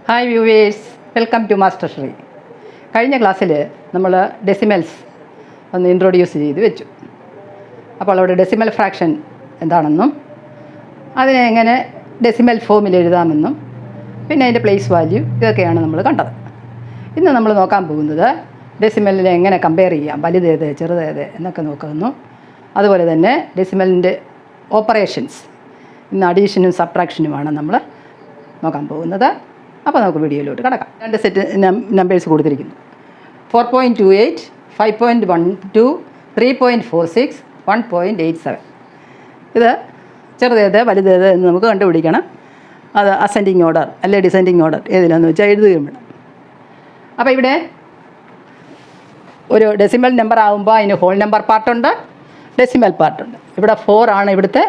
Hi viewers, welcome to master Shri. കഴിഞ്ഞ ക്ലാസ്സിൽ നമ്മൾ ഡെസിമൽസ് ഒന്ന് ഇൻട്രൊഡ്യൂസ് ചെയ്ത് വെച്ചു. അപ്പോൾ അവിടെ ഡെസിമൽ ഫ്രാക്ഷൻ എന്താണെന്നും അതിനെ എങ്ങനെ ഡെസിമൽ ഫോമിൽ എഴുതാമെന്നും പിന്നെ അതിൻ്റെ പ്ലേസ് വാല്യൂ ഇതൊക്കെയാണ് നമ്മൾ കണ്ടത്. ഇന്ന് നമ്മൾ നോക്കാൻ പോകുന്നത് ഡെസിമലിനെ എങ്ങനെ കമ്പയർ ചെയ്യാം, വലുതേത് ചെറുതേത് എന്നൊക്കെ നോക്കുന്നു. അതുപോലെ തന്നെ ഡെസിമലിൻ്റെ ഓപ്പറേഷൻസ്, ഇന്ന് അഡീഷനും സബ്ട്രാക്ഷനുമാണ് നമ്മൾ നോക്കാൻ പോകുന്നത്. അപ്പോൾ നമുക്ക് വീഡിയോയിലോട്ട് കിടക്കാം. രണ്ട് സെറ്റ് നമ്പേഴ്സ് കൊടുത്തിരിക്കുന്നു: 4.28, 5.12, 3.46, 1.87. ഇത് ചെറുതേത് വലുതേത് എന്ന് നമുക്ക് കണ്ടുപിടിക്കണം. അത് അസെൻഡിങ് ഓർഡർ അല്ലെ ഡിസെൻഡിങ് ഓർഡർ ഏതിലാണെന്ന് വെച്ചാൽ എഴുതുകയും വേണം. അപ്പോൾ ഇവിടെ ഒരു ഡെസിമൽ നമ്പർ ആകുമ്പോൾ അതിന് ഹോൾ നമ്പർ പാർട്ടുണ്ട്, ഡെസിമൽ പാർട്ടുണ്ട്. ഇവിടെ 4 ആണ് ഇവിടുത്തെ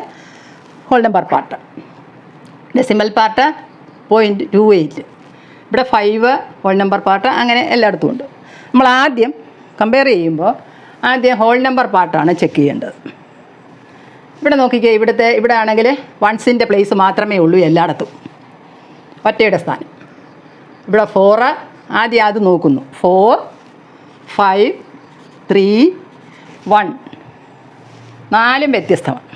whole number part. Decimal part 0.28, ഇവിടെ 5 ഹോൾ നമ്പർ പാർട്ട്, അങ്ങനെ എല്ലായിടത്തും ഉണ്ട്. നമ്മൾ ആദ്യം കമ്പയർ ചെയ്യുമ്പോൾ ആദ്യം ഹോൾ നമ്പർ പാർട്ടാണ് ചെക്ക് ചെയ്യേണ്ടത്. ഇവിടെ നോക്കിക്കേ, ഇവിടെ ആണെങ്കിൽ വൺസിൻ്റെ പ്ലേസ് മാത്രമേ ഉള്ളൂ എല്ലായിടത്തും, ഒറ്റയുടെ സ്ഥാനം. ഇവിടെ 4 ആദ്യം അത് നോക്കുന്നു. 4, 5, 3, 1 4 വ്യത്യസ്തമാണ്.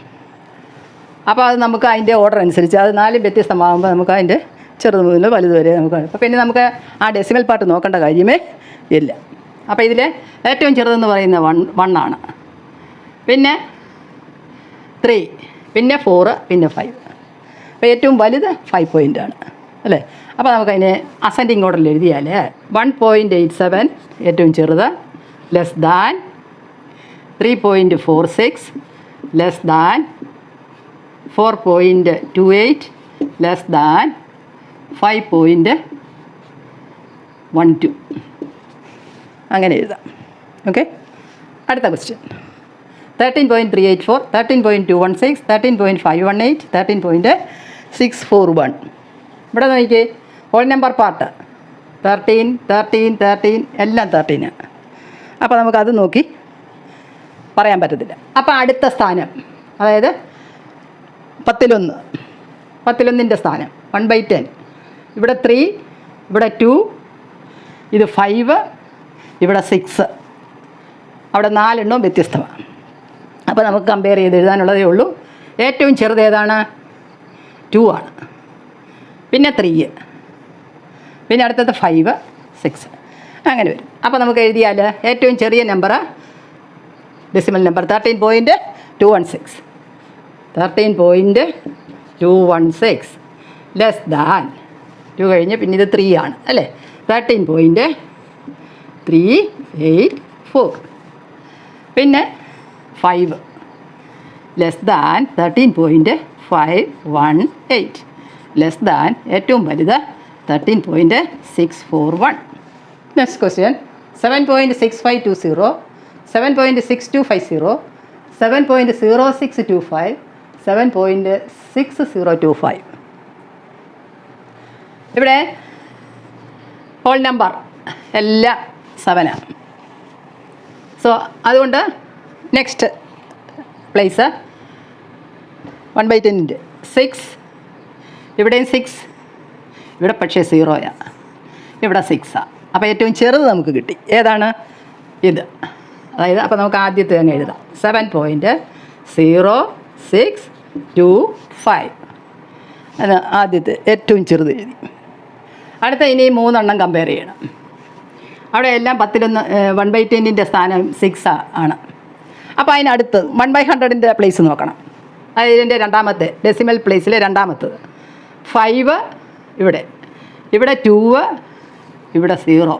അപ്പോൾ അത് നമുക്ക് അതിൻ്റെ ഓർഡർ അനുസരിച്ച് അത് 4 വ്യത്യസ്തമാകുമ്പോൾ നമുക്ക് അതിൻ്റെ ചെറുത് മുതൽ വലുത് വരെ നമുക്ക്. അപ്പോൾ പിന്നെ നമുക്ക് ആ ഡെസിമൽ പാർട്ട് നോക്കേണ്ട കാര്യമേ ഇല്ല. അപ്പോൾ ഇതിൽ ഏറ്റവും ചെറുതെന്ന് പറയുന്നത് 1 ആണ്, പിന്നെ 3, പിന്നെ 4, പിന്നെ 5. അപ്പോൾ ഏറ്റവും വലുത് 5 പോയിൻ്റാണ് അല്ലേ. അപ്പോൾ നമുക്കതിനെ അസെൻഡിങ് ഓർഡറിൽ എഴുതിയാൽ 1.87 ഏറ്റവും ചെറുത്, less than 3.46, less than 4.28, less than 5.12. അങ്ങനെ എഴുതാം. ഓക്കെ, അടുത്ത ക്വസ്റ്റ്യൻ 13.384, 13.216, 13.518, 13.641. ഇവിടെ നോക്കിക്കേ, ഹോൾ നമ്പർ പാർട്ട് 13, 13, 13 എല്ലാം 13. അപ്പോൾ നമുക്കത് നോക്കി പറയാൻ പറ്റത്തില്ല. അപ്പോൾ അടുത്ത സ്ഥാനം, അതായത് 10-1ൻ്റെ സ്ഥാനം 1/10. ഇവിടെ 3, ഇവിടെ 2, ഇത് 5, ഇവിടെ 6, അവിടെ 4 എണ്ണവും വ്യത്യസ്തമാണ്. അപ്പോൾ നമുക്ക് കമ്പയർ ചെയ്ത് എഴുതാനുള്ളതേ ഉള്ളൂ. ഏറ്റവും ചെറുത് ഏതാണ്? 2 ആണ്, പിന്നെ 3, പിന്നെ അടുത്തത് 5, 6 അങ്ങനെ വരും. അപ്പോൾ നമുക്ക് എഴുതിയാൽ ഏറ്റവും ചെറിയ number decimal number 13.216, 13.216 less than 2 കഴിഞ്ഞ് പിന്നെ ഇത് 3 ആണ് അല്ലേ, 13.384. പിന്നെ 5 ലെസ് ദാൻ 13.518 ലെസ് ദാൻ ഏറ്റവും വലുത് 13.641. Next question 7.6520, 7.6250, 7.0625, 7.6025. ഇവിടെ ഹോൾ നമ്പർ എല്ലാം 7 ആണ്. സോ അതുകൊണ്ട് നെക്സ്റ്റ് പ്ലേസ് 1/10 6, ഇവിടെയും 6, ഇവിടെ പക്ഷേ 0 ആണ്, ഇവിടെ 6 ആണ്. അപ്പോൾ ഏറ്റവും ചെറുത് നമുക്ക് കിട്ടി. ഏതാണ്? ഇത്. അതായത് അപ്പോൾ നമുക്ക് ആദ്യത്തെ തന്നെ എഴുതാം, 7.0625 അത് ആദ്യത്തെ ഏറ്റവും ചെറുത് എഴുതി. അടുത്ത ഇനി 3 എണ്ണം കമ്പയർ ചെയ്യണം. അവിടെ എല്ലാം 1/10ൻ്റെ സ്ഥാനം 6 ആണ്. അപ്പോൾ അതിനടുത്ത് 1/100ൻ്റെ പ്ലേസ് നോക്കണം. അത് ഇതിൻ്റെ രണ്ടാമത്തെ ഡെസിമൽ പ്ലേസിലെ രണ്ടാമത്തത് 5, ഇവിടെ 2, ഇവിടെ 0.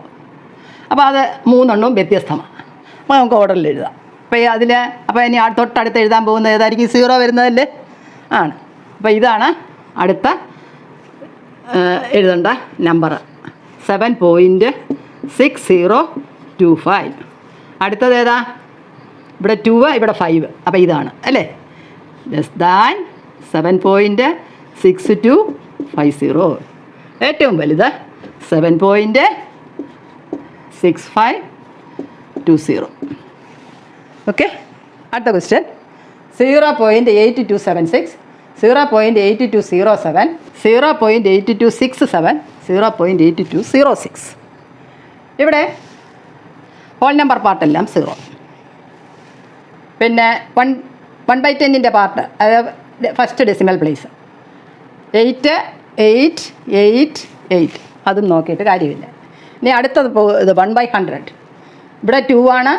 അപ്പോൾ അത് 3 എണ്ണവും വ്യത്യസ്തമാണ്. അപ്പോൾ നമുക്ക് ഓർഡറിൽ എഴുതാം. അപ്പോൾ അപ്പോൾ ഇനി തൊട്ടടുത്ത് എഴുതാൻ പോകുന്നത് ഏതായിരിക്കും? 0 വരുന്നതല്ലേ ആണ്. അപ്പോൾ ഇതാണ് അടുത്ത എഴുതേണ്ട നമ്പർ, 7.6025. അടുത്തത് ഏതാ? ഇവിടെ 2, ഇവിടെ 5. അപ്പോൾ ഇതാണ് അല്ലേ, ലെസ് ദാൻ 7.6250. ഏറ്റവും വലുത് 7.6520. ഓക്കെ, അടുത്ത ക്വസ്റ്റ്യൻ 0.8276, 0.8207, 0.8267, 0.8206. ഇവിടെ ഹോൾ നമ്പർ പാർട്ടെല്ലാം 0. പിന്നെ 1/10 പാർട്ട്, അതായത് ഫസ്റ്റ് ഡെസിമൽ പ്ലേസ് 8, 8, 8, 8. അതും നോക്കിയിട്ട് കാര്യമില്ല. ഇനി അടുത്തത് ഇത് 1/100. ഇവിടെ 2 ആണ്,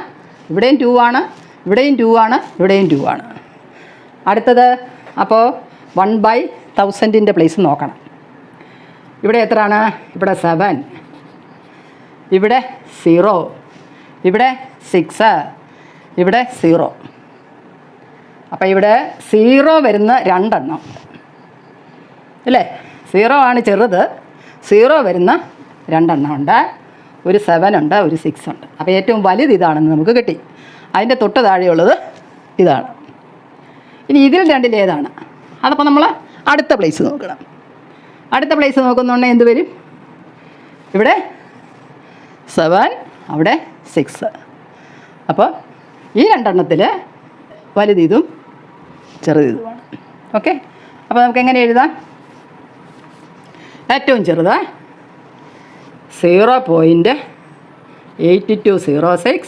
ഇവിടെയും 2 ആണ്, ഇവിടെയും 2 ആണ്, ഇവിടെയും 2 ആണ്. അടുത്തത് അപ്പോൾ 1/1000 പ്ലേസ് നോക്കണം. ഇവിടെ എത്രയാണ്? ഇവിടെ 7, ഇവിടെ 0, ഇവിടെ 6, ഇവിടെ 0. അപ്പോൾ ഇവിടെ 0 വരുന്ന 2 എണ്ണം അല്ലേ? 0 ആണ് ചെറുത്, 0 വരുന്ന 2 എണ്ണം ഉണ്ട്. ഒരു 7 ഉണ്ട്, ഒരു 6 ഉണ്ട്. അപ്പോൾ ഏറ്റവും വലുത് ഇതാണെന്ന് നമുക്ക് കിട്ടി. അതിൻ്റെ തൊട്ട് താഴെയുള്ളത് ഇതാണ്. ഇനി ഇതിൽ രണ്ടിൽ ഏതാണ്? അതപ്പോൾ നമ്മൾ അടുത്ത പ്ലേസ് നോക്കണം. അടുത്ത പ്ലേസ് നോക്കുന്നുണ്ടെങ്കിൽ എന്ത് വരും? ഇവിടെ 7, അവിടെ 6. അപ്പോൾ ഈ രണ്ടെണ്ണത്തിൽ വലുത് ഇതും ചെറുത് ഇതുമാണ്. ഓക്കെ, അപ്പോൾ നമുക്ക് എങ്ങനെ എഴുതാം? ഏറ്റവും ചെറുത് 0.8206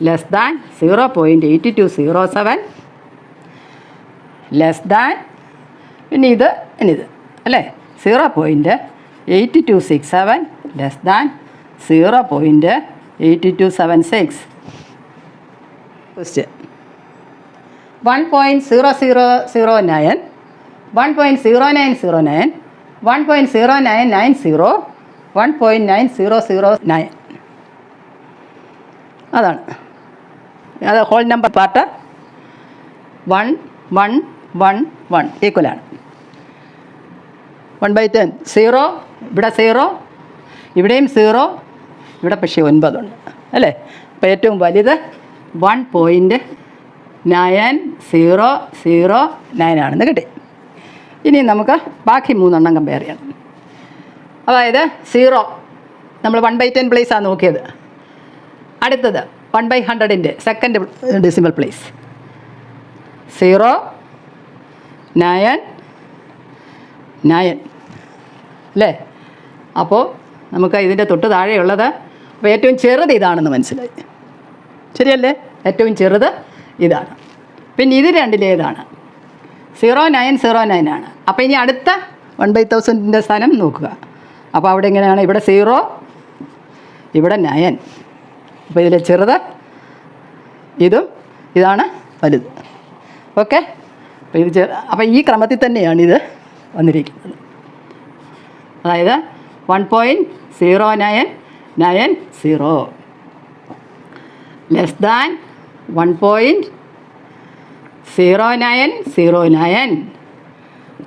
ലെസ് ദാൻ 0.8207 ലെസ് ദാൻ പിന്നെ ഇത് അല്ലേ 0.8267 ലെസ് ദാൻ 0.8276. ക്വസ്റ്റ്യൻ 1.0009, 1.0909, 1.0990, 1.9009. അതാണ് അത് ഹോൾ നമ്പർ പാർട്ട് 1, 1, 1, 1 ഈക്വലാണ്. 1/10 0, ഇവിടെ 0, ഇവിടെയും 0, ഇവിടെ പക്ഷേ 9 ഉണ്ട് അല്ലേ? അപ്പോൾ ഏറ്റവും വലുത് 1.9009 ആണെന്ന് കിട്ടി. ഇനി നമുക്ക് ബാക്കി 3 എണ്ണം കമ്പയർ ചെയ്യണം. അതായത് 0 നമ്മൾ 1/10 പ്ലേസാണ് നോക്കിയത്. അടുത്തത് 1/100 സെക്കൻഡ് ഡെസിമൽ പ്ലേസ് 0, 9, 9 അല്ലേ? അപ്പോൾ നമുക്ക് ഇതിൻ്റെ തൊട്ട് താഴെയുള്ളത് അപ്പോൾ ഏറ്റവും ചെറുത് ഇതാണെന്ന് മനസ്സിലായി, ശരിയല്ലേ? ഏറ്റവും ചെറുത് ഇതാണ്. പിന്നെ ഇത് രണ്ടിലേതാണ്? 0909 ആണ്. അപ്പോൾ ഇനി അടുത്ത 1/1000 സ്ഥാനം നോക്കുക. അപ്പോൾ അവിടെ എങ്ങനെയാണ്? ഇവിടെ 0, ഇവിടെ 9. അപ്പോൾ ഇതിലെ ചെറുത് ഇതാണ് വലുത്. ഓക്കെ, അപ്പോൾ ഇത് അപ്പോൾ ഈ ക്രമത്തിൽ തന്നെയാണ് ഇത് വന്നിരിക്കുന്നത്. അതായത് 1.0990 ലെസ് ദാൻ 1.0909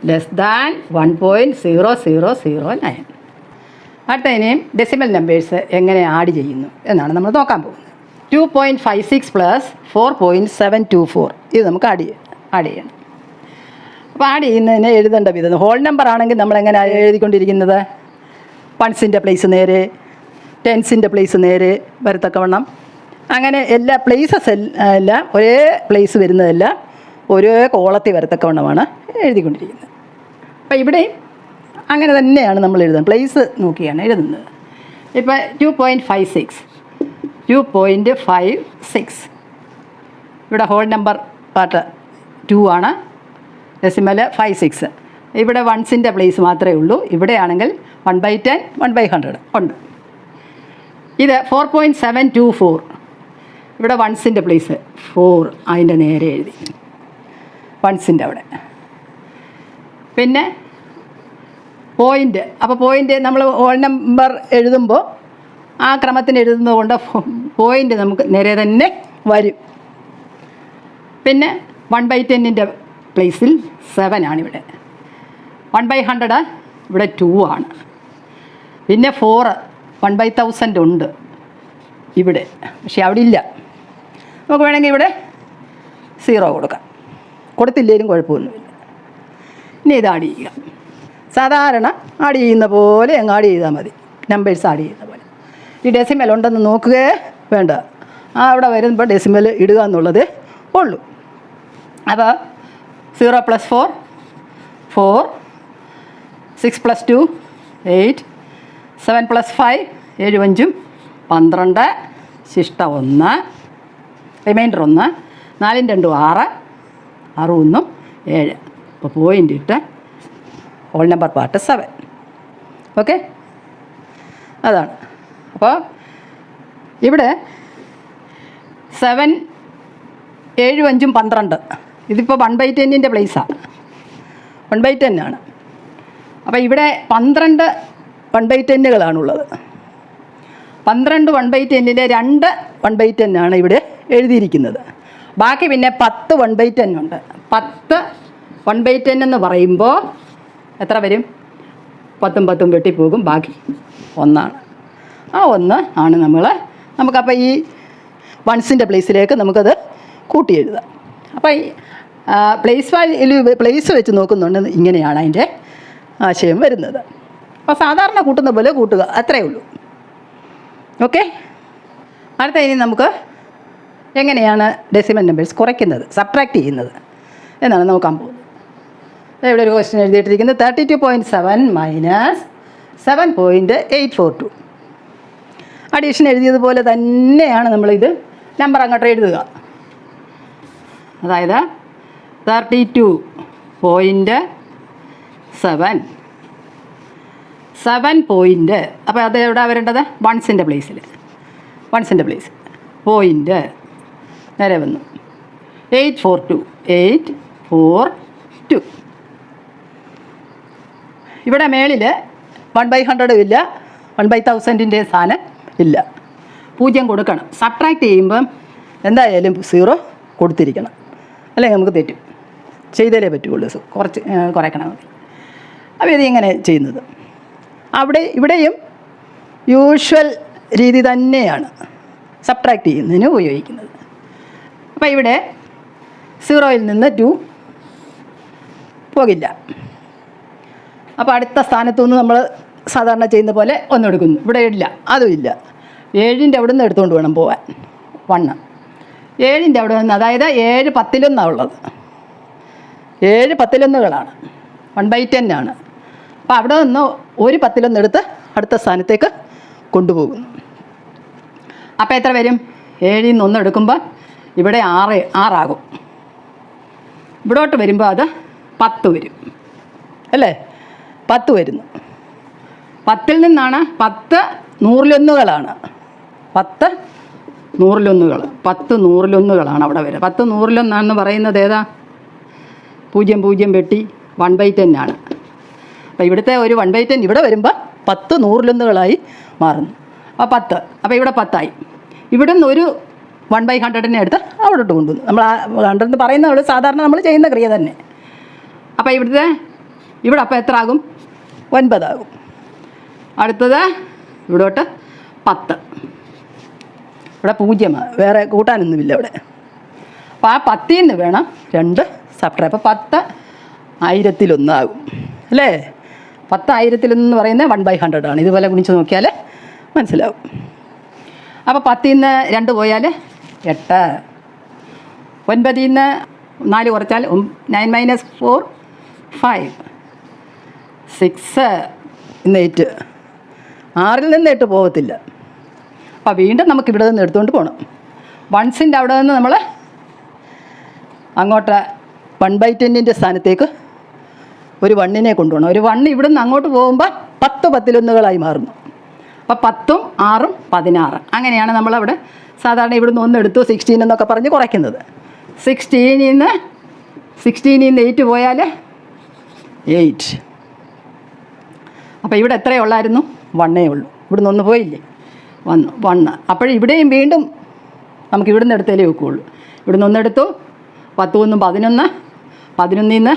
ലെസ് ദാൻ 1.0009. അടുത്ത ഇനിയും ഡെസിമൽ നമ്പേഴ്സ് എങ്ങനെ ആഡ് ചെയ്യുന്നു എന്നാണ് നമ്മൾ നോക്കാൻ പോകുന്നത്. 2.56 പ്ലസ് 4.724 ഇത് നമുക്ക് ആഡ് ചെയ്യണം. അപ്പോൾ ആഡ് ചെയ്യുന്നതിന് എഴുതേണ്ട വിധം ഹോൾ നമ്പർ ആണെങ്കിൽ നമ്മളെങ്ങനെ എഴുതിക്കൊണ്ടിരിക്കുന്നത്? 1s പ്ലേസ് നേരെ, 10s പ്ലേസ് നേരെ വരത്തക്കവണ്ണം, അങ്ങനെ എല്ലാ പ്ലേസസ് എല്ലാം ഒരേ പ്ലേസ് വരുന്നതെല്ലാം ഒരേ കോളത്തിൽ വരത്തക്കവണ്ണമാണ് എഴുതിക്കൊണ്ടിരിക്കുന്നത്. അപ്പോൾ ഇവിടെയും അങ്ങനെ തന്നെയാണ് നമ്മൾ എഴുതുന്നത്, പ്ലേസ് നോക്കിയാണ് എഴുതുന്നത്. ഇപ്പോൾ 2.56 ഇവിടെ ഹോൾ നമ്പർ പാർട്ട് 2 ആണ്, ഡെസിമൽ 56. ഇവിടെ 1s പ്ലേസ് മാത്രമേ ഉള്ളൂ. ഇവിടെയാണെങ്കിൽ 1/10, 1/100 ഉണ്ട്. ഇത് 4.724 ഇവിടെ 1s പ്ലേസ് 4 അതിൻ്റെ നേരെ എഴുതി 1s അവിടെ. പിന്നെ പോയിൻ്റ്, അപ്പോൾ പോയിൻ്റ് നമ്മൾ ഹോൾ നമ്പർ എഴുതുമ്പോൾ ആ ക്രമത്തിന് എഴുതുന്നത് കൊണ്ട് പോയിൻ്റ് നമുക്ക് നേരെ തന്നെ വരും. പിന്നെ 1/10 പ്ലേസിൽ 7 ആണ് ഇവിടെ. 1/100 ഇവിടെ 2 ആണ്. പിന്നെ 4 1/1000 ഉണ്ട് ഇവിടെ, പക്ഷേ അവിടെ ഇല്ല. നമുക്ക് വേണമെങ്കിൽ ഇവിടെ 0 കൊടുക്കാം, കൊടുത്തില്ലെങ്കിലും കുഴപ്പമൊന്നുമില്ല. ഇനി ഇത് ആഡ് ചെയ്യുക. സാധാരണ ആഡ് ചെയ്യുന്ന പോലെ അങ്ങ് ആഡ് ചെയ്താൽ മതി, നമ്പേഴ്സ് ആഡ് ചെയ്യുന്ന പോലെ. ഈ ഡെസിമൽ ഉണ്ടെന്ന് നോക്കുകയേ വേണ്ട, അവിടെ വരുമ്പോൾ ഡെസിമൽ ഇടുക എന്നുള്ളതേ ഉള്ളൂ. അപ്പോൾ 0 + 4 4, 6 + 2 8. 7 + 5 7 5 12. ശിഷ്ട 1, റിമൈൻഡർ 1. 4 2 6, 6 1 7. അപ്പോൾ പോയിൻ്റ് ഇട്ട് ഹോൾ നമ്പർ പാർട്ട് 7. ഓക്കെ, അതാണ്. അപ്പോൾ ഇവിടെ 7 7 5 12. ഇതിപ്പോൾ 1/10 പ്ലേസാണ്. 1/10 ആണ്. അപ്പോൾ ഇവിടെ 12 1/10 12 1/10 2 1/10 ഇവിടെ എഴുതിയിരിക്കുന്നത്. ബാക്കി പിന്നെ 10 1/10 ഉണ്ട്. 10 1/10 എന്ന് പറയുമ്പോൾ എത്ര വരും? 10 10 വെട്ടിപ്പോകും, ബാക്കി 1 ആണ്. ആ 1 ആണ് നമുക്കപ്പോൾ ഈ വൺസിൻ്റെ പ്ലേസിലേക്ക് നമുക്കത് കൂട്ടി എഴുതാം. അപ്പോൾ ഈ പ്ലേസ് വെച്ച് നോക്കുന്നുണ്ട്, ഇങ്ങനെയാണ് അതിൻ്റെ ആശയം വരുന്നത്. അപ്പോൾ സാധാരണ കൂട്ടുന്ന പോലെ കൂട്ടുക, അത്രയേ ഉള്ളൂ. ഓക്കെ, അടുത്ത ഇനി നമുക്ക് എങ്ങനെയാണ് ഡെസിമൽ നമ്പേഴ്സ് കുറയ്ക്കുന്നത്, സബ്ട്രാക്ട് ചെയ്യുന്നത് എന്നാണ് നോക്കാൻ പോകുന്നത്. ഇവിടെ ഒരു ക്വസ്റ്റ്യൻ എഴുതിയിട്ടിരിക്കുന്നത് 32.7 മൈനസ് 7.842. അഡീഷൻ എഴുതിയതുപോലെ തന്നെയാണ് നമ്മളിത് നമ്പർ അങ്ങോട്ട് എഴുതുക. അതായത് 32.7 7 അപ്പോൾ അത് എവിടെ വരേണ്ടത്? വൺസിൻ്റെ പ്ലേസിൽ പോയിൻ്റ് നേരെ വന്നു. 842. ഇവിടെ മേളിൽ 1/100 ഇല്ല, 1/1000 സ്ഥാനം ഇല്ല. 0 കൊടുക്കണം. സബ്ട്രാക്ട് ചെയ്യുമ്പം എന്തായാലും 0 കൊടുത്തിരിക്കണം, അല്ലെങ്കിൽ നമുക്ക് തെറ്റും. ചെയ്താലേ പറ്റുള്ളൂ, കുറയ്ക്കണം. അപ്പോൾ ഇത് ഇങ്ങനെ ചെയ്യുന്നത്. ഇവിടെയും യൂഷ്വൽ രീതി തന്നെയാണ് സബ്ട്രാക്ട് ചെയ്യുന്നതിന് ഉപയോഗിക്കുന്നത്. അപ്പോൾ ഇവിടെ 0യിൽ നിന്ന് 2 പോകില്ല. അപ്പോൾ അടുത്ത സ്ഥാനത്തുനിന്ന് നമ്മൾ സാധാരണ ചെയ്യുന്ന പോലെ 1 എടുക്കുന്നു. ഇവിടെ ഇല്ല, അതും ഇല്ല. 7ൻ്റെ അവിടെ നിന്ന് എടുത്തുകൊണ്ട് വേണം പോകാൻ. 1 7ൻ്റെ അവിടെ നിന്ന്, അതായത് 7 10 ഉള്ളത്. 7 10 1/10 ആണ്. അപ്പോൾ അവിടെ നിന്ന് ഒരു 10 എടുത്ത് അടുത്ത സ്ഥാനത്തേക്ക് കൊണ്ടുപോകുന്നു. അപ്പോൾ എത്ര വരും? 7ൽ നിന്ന് 1 എടുക്കുമ്പോൾ ഇവിടെ 6 ആകും. ഇവിടോട്ട് വരുമ്പോൾ അത് 10 വരും, അല്ലേ? 10 വരുന്നു. 10ൽ നിന്നാണ് 10 100 10 100 അവിടെ വരിക. 10 100 പറയുന്നത് ഏതാ? 0 0 വെട്ടി 1/10 ആണ്. അപ്പോൾ ഇവിടുത്തെ ഒരു 1/10 ഇവിടെ വരുമ്പോൾ 10 100 മാറുന്നു. അപ്പോൾ 10, അപ്പോൾ ഇവിടെ 10 ആയി. ഇവിടെ നിന്ന് ഒരു 1/100 എടുത്ത് അവിടോട്ട് കൊണ്ടുവന്നു. നമ്മൾ 100 എന്ന് പറയുന്നത് സാധാരണ നമ്മൾ ചെയ്യുന്ന ക്രിയ തന്നെ. അപ്പോൾ ഇവിടെ അപ്പോൾ എത്ര ആകും? 9 ആകും. അടുത്തത് ഇവിടോട്ട് 10. ഇവിടെ 0, വേറെ കൂട്ടാനൊന്നുമില്ല ഇവിടെ. അപ്പോൾ ആ 10ൽ നിന്ന് വേണം 2 സബ്ട്രാക്ട്. അപ്പോൾ 10 1000 ആകും, അല്ലേ? 10 1000 എന്ന് പറയുന്നത് 1/100 ആണ്. ഇതുപോലെ ഗുണിച്ച് നോക്കിയാൽ മനസ്സിലാവും. അപ്പോൾ 10ൽ നിന്ന് 2 പോയാൽ 8. 9ൽ നിന്ന് 4 കുറച്ചാൽ 9 - 4 5. 6 ഇന്ന് 8. 6ൽ നിന്ന് 8 പോകത്തില്ല. അപ്പോൾ വീണ്ടും നമുക്ക് ഇവിടെ നിന്ന് എടുത്തുകൊണ്ട് പോകണം. വൺസിൻ്റെ അവിടെ നിന്ന് നമ്മൾ അങ്ങോട്ട് 1/10 സ്ഥാനത്തേക്ക് ഒരു 1നെ കൊണ്ടുപോകണം. ഒരു 1 ഇവിടെ നിന്ന് അങ്ങോട്ട് പോകുമ്പോൾ 10 10 മാറുന്നു. അപ്പോൾ 10ഉം 6ഉം 16. അങ്ങനെയാണ് നമ്മളവിടെ സാധാരണ ഇവിടുന്ന് 1 എടുത്തു 16 എന്നൊക്കെ പറഞ്ഞ് കുറയ്ക്കുന്നത്. 16ൽ നിന്ന് 8 പോയാൽ 8. അപ്പോൾ ഇവിടെ എത്രയേ ഉള്ളായിരുന്നു? 1 ഉള്ളൂ. ഇവിടുന്ന് 1 പോയില്ലേ? 1. അപ്പോഴിവിടെയും വീണ്ടും നമുക്ക് ഇവിടുന്ന് എടുത്താലേ വെക്കുകയുള്ളൂ. ഇവിടുന്ന് 1 എടുത്തു. 10 1 11. 11ൽ നിന്ന്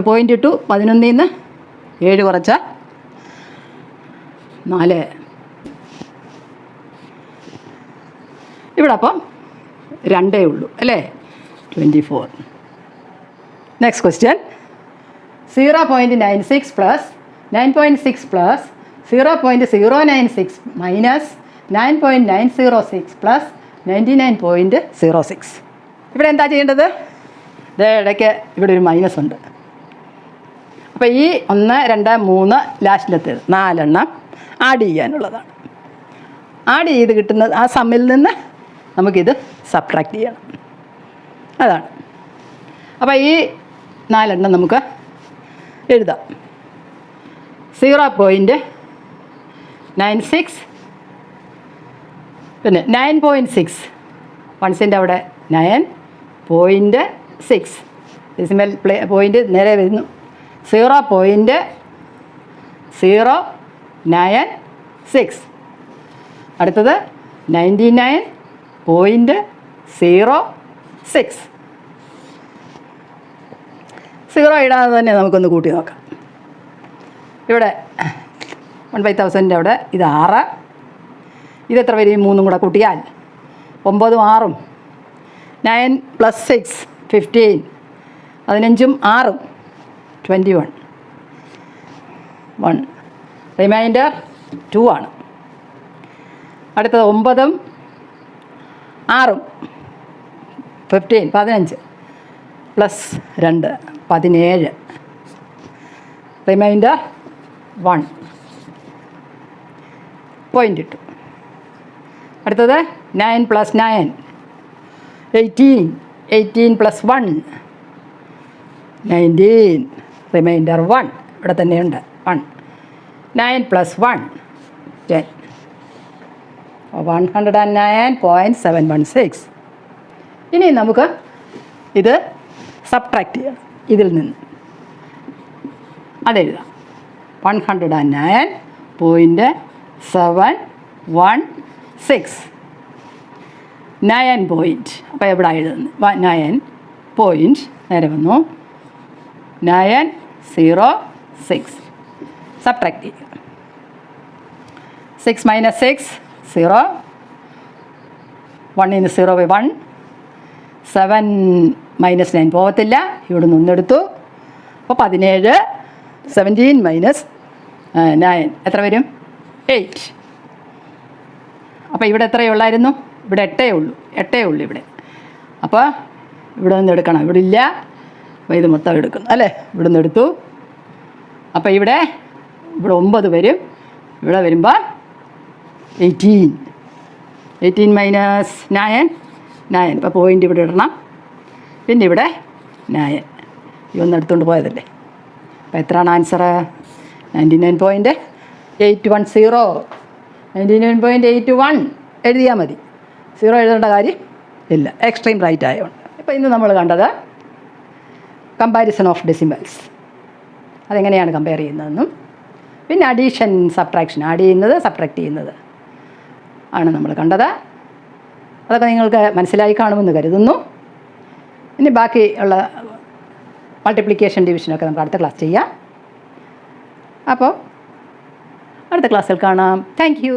പോയിൻ്റ് ഇട്ടു. 11ൽ നിന്ന് 7 കുറച്ചാൽ 4. ഇവിടെ അപ്പം 2 ഉള്ളൂ, അല്ലേ? 24. Next question. 0.96 plus 9.6 plus 0.096 minus 9.906 plus 99.06. ഇവിടെ എന്താ ചെയ്യേണ്ടത്? ഇടയ്ക്ക് ഇവിടെ ഒരു മൈനസ് ഉണ്ട്. അപ്പോൾ അപ്പോൾ ഈ 1, 2, 3 ലാസ്റ്റിലെത്തേത് 4 എണ്ണം ആഡ് ചെയ്യാനുള്ളതാണ്. ആഡ് ചെയ്ത് കിട്ടുന്നത് ആ സമ്മിൽ നിന്ന് നമുക്കിത് സബ്ട്രാക്ട് ചെയ്യണം. അതാണ്. അപ്പോൾ ഈ 4 എണ്ണം നമുക്ക് എഴുതാം. 0.96, പിന്നെ 9.6, വൺസിൻ്റെ അവിടെ 9.6, ഡെസിമൽ പോയിൻ്റ് നേരെ വരുന്നു. 0.096. അടുത്തത് 99.06. 0 ഇടാതെ തന്നെ നമുക്കൊന്ന് കൂട്ടി നോക്കാം. ഇവിടെ 1/1000 അവിടെ ഇത് 6, ഇതെത്ര വരും? 3 കൂടെ കൂട്ടിയാൽ 9 6, 9 + 6 15, 15 6 21, 1. റിമൈൻഡർ 2 ആണ്. അടുത്തത് 9 6 15, 15 +2 17, റിമൈൻഡർ 1. പോയിൻ്റ് ഇട്ടു. അടുത്തത് 9 + 9 18, 18 + 1 19, റിമൈൻഡർ 1. ഇവിടെ തന്നെയുണ്ട് 1. 9 + 1 10, 109.716. ഇനി നമുക്ക് ഇത് സബ്ട്രാക്ട് ചെയ്യണം. ഇതിൽ നിന്ന് അതെഴുതാം. 109.716, 9 പോയിൻറ്റ്. അപ്പോൾ എവിടെ എഴുതുന്നു? 9 പോയിൻറ്റ് നേരെ വന്നു 906. സബ്ട്രാക്ട് ചെയ്യുക. 6 - 6 0, 1 ന് 0 1, 7 - 9 പോകത്തില്ല. ഇവിടെ നിന്നെടുത്തു. അപ്പോൾ 17, 17 - 9 എത്ര വരും? 8. അപ്പോൾ ഇവിടെ എത്രയേ ഉള്ളായിരുന്നു? ഇവിടെ 8 ഉള്ളൂ ഇവിടെ. അപ്പോൾ ഇവിടെ നിന്ന് എടുക്കണം. ഇവിടെ ഇല്ല. അപ്പോൾ ഇത് മൊത്തം എടുക്കുന്നു അല്ലേ? ഇവിടെ നിന്ന് എടുത്തു. അപ്പോൾ ഇവിടെ 9 വരും. ഇവിടെ വരുമ്പോൾ 18, 18 - 9 9. ഇപ്പോൾ പോയിൻ്റ് ഇവിടെ ഇടണം. പിന്നെ ഇവിടെ 9 ഇതൊന്നും എടുത്തുകൊണ്ട് പോയതല്ലേ. അപ്പോൾ എത്രയാണ് ആൻസർ? 99.810. 99.81 എഴുതിയാൽ മതി. 0 എഴുതേണ്ട കാര്യം ഇല്ല, എക്സ്ട്രീം റൈറ്റ് ആയതുകൊണ്ട്. ഇപ്പോൾ ഇന്ന് നമ്മൾ കണ്ടത് കമ്പാരിസൺ ഓഫ് ഡെസിമൽസ്, അതെങ്ങനെയാണ് കമ്പയർ ചെയ്യുന്നതെന്നും പിന്നെ അഡീഷൻ സബ്ട്രാക്ഷൻ, ആഡ് ചെയ്യുന്നത് സബ്ട്രാക്ട് ചെയ്യുന്നത് ആണ് നമ്മൾ കണ്ടത്. അതൊക്കെ നിങ്ങൾക്ക് മനസ്സിലായി കാണുമെന്ന് കരുതുന്നു. ഇനി ബാക്കി ഉള്ള മൾട്ടിപ്ലിക്കേഷൻ ഡിവിഷനൊക്കെ നമുക്ക് അടുത്ത ക്ലാസ് ചെയ്യാം. അപ്പോൾ അടുത്ത ക്ലാസ്സിൽ കാണാം. Thank you.